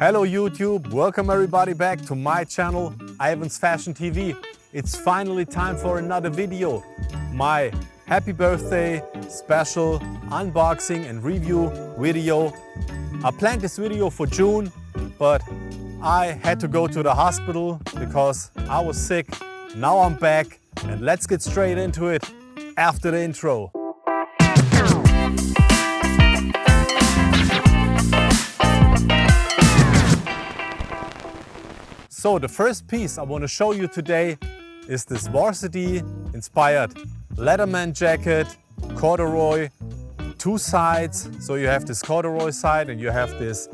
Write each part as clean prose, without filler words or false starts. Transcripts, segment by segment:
Hello YouTube, welcome everybody back to my channel, Ivan's Fashion TV. It's finally time for another video. My happy birthday special unboxing and review video. I planned this video for June, but I had to go to the hospital because I was sick. Now I'm back and let's get straight into it after the intro. So the first piece I want to show you today is this Varsity inspired Letterman jacket, corduroy, two sides. So you have this corduroy side and you have this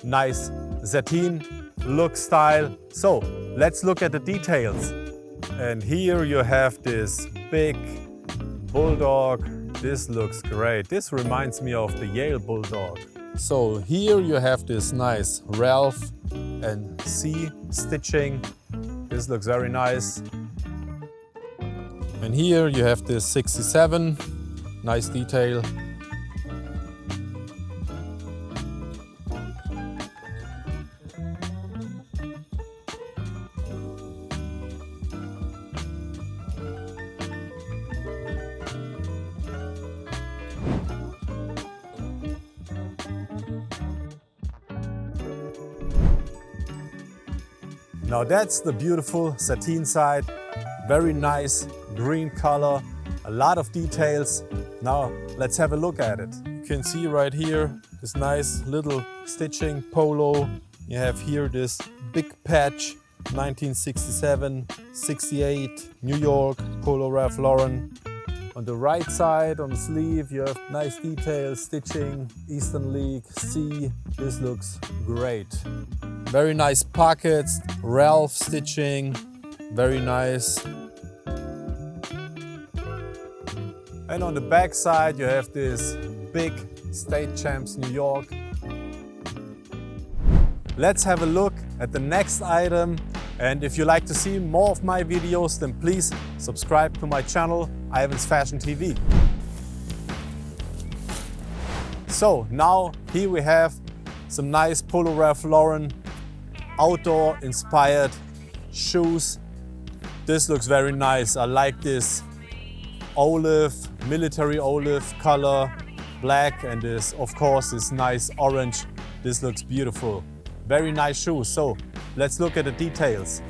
nice sateen look style. So let's look at the details. And here you have this big bulldog. This looks great. This reminds me of the Yale Bulldog. So here you have this nice Ralph and C stitching. This looks very nice. And here you have this 67, nice detail. Now that's the beautiful sateen side, very nice green color, a lot of details. Now let's have a look at it. You can see right here this nice little stitching polo. You have here this big patch, 1967, 68, New York, Polo Ralph Lauren. On the right side, on the sleeve, you have nice details, stitching, Eastern League, C. This looks great. Very nice pockets, Ralph stitching, very nice. And on the back side, you have this big State Champs New York. Let's have a look at the next item. And if you like to see more of my videos, then please subscribe to my channel, Ivan's Fashion TV. So now here we have some nice Polo Ralph Lauren outdoor inspired shoes. This looks very nice. I like this olive, military olive color, black, and this, of course, this nice orange. This looks beautiful. Very nice shoes. So let's look at the details.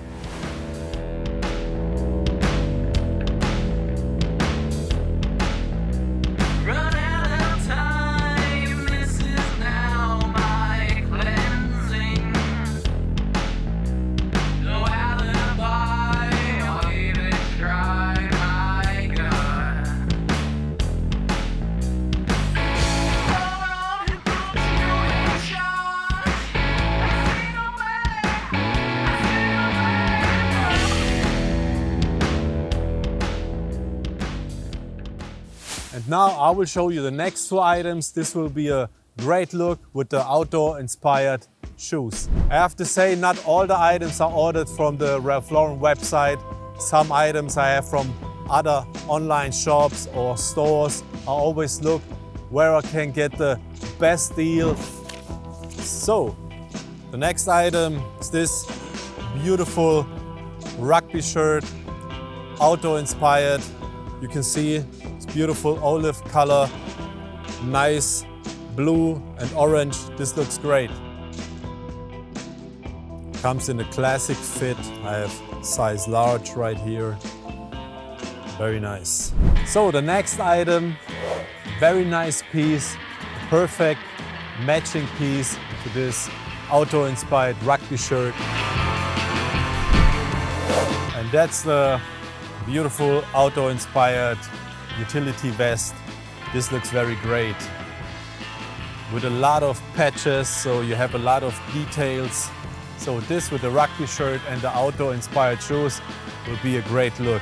And now I will show you the next two items. This will be a great look with the outdoor inspired shoes. I have to say, not all the items are ordered from the Ralph Lauren website. Some items I have from other online shops or stores. I always look where I can get the best deal. So the next item is this beautiful rugby shirt, outdoor inspired. You can see it's beautiful olive color, nice blue and orange. This looks great. Comes in a classic fit. I have size large right here. Very nice. So the next item, very nice piece, perfect matching piece to this outdoor inspired rugby shirt. And that's the beautiful outdoor inspired utility vest. This looks very great with a lot of patches, so you have a lot of details. So this with the rugby shirt and the outdoor inspired shoes will be a great look.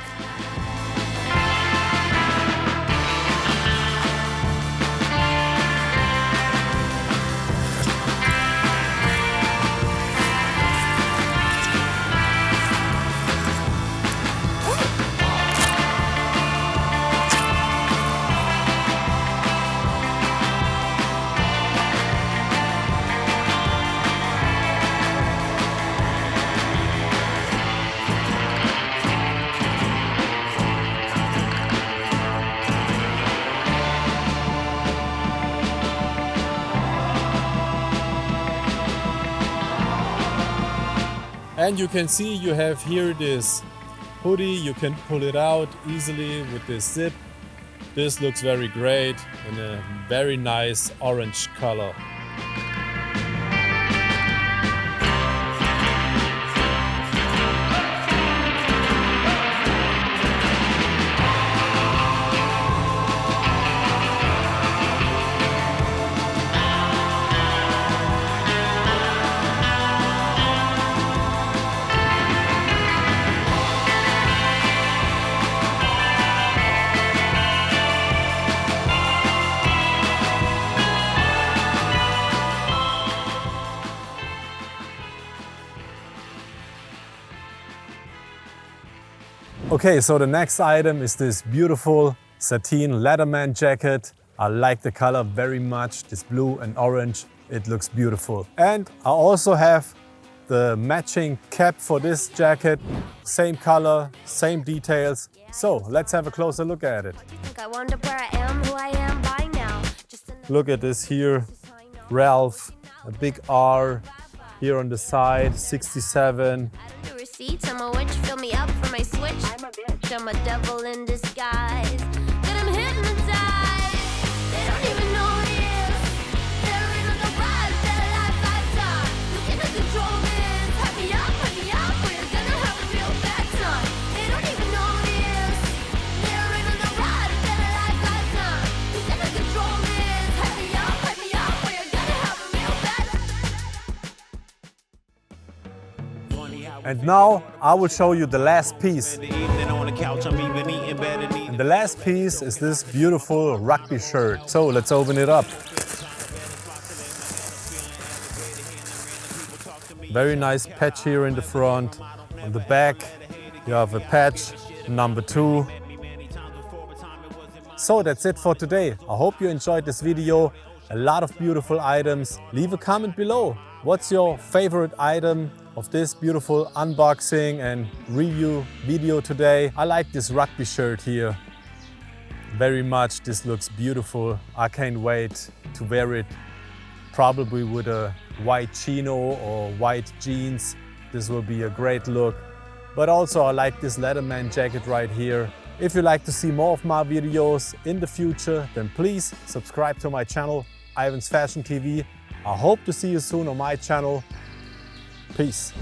And you can see you have here this hoodie. You can pull it out easily with this zip. This looks very great in a very nice orange color. Okay, so the next item is this beautiful sateen Letterman jacket. I like the color very much, this blue and orange. It looks beautiful. And I also have the matching cap for this jacket. Same color, same details. So let's have a closer look at it. Look at this here, Ralph, a big R here on the side, 67. I'm a witch, fill me up for my switch. I'm a bitch, I'm a devil in disguise. Get them hypnotized, they don't even know what it is. They're in on the rise, that life lifetime. You cannot control this. Hype me up, we're gonna have a real bad time. They don't even know what it is. They're in on the rise, that life lifetime. You cannot control this. Hype me up, we're gonna have a real bad time. And now I will show you the last piece. And the last piece is this beautiful rugby shirt. So let's open it up. Very nice patch here in the front. On the back you have a patch, number 2. So that's it for today. I hope you enjoyed this video. A lot of beautiful items. Leave a comment below. What's your favorite item of this beautiful unboxing and review video today? I like this rugby shirt here very much. This looks beautiful. I can't wait to wear it, probably with a white chino or white jeans. This will be a great look. But also I like this Letterman jacket right here. If you'd like to see more of my videos in the future, then please subscribe to my channel, Ivan's Fashion TV. I hope to see you soon on my channel. Peace.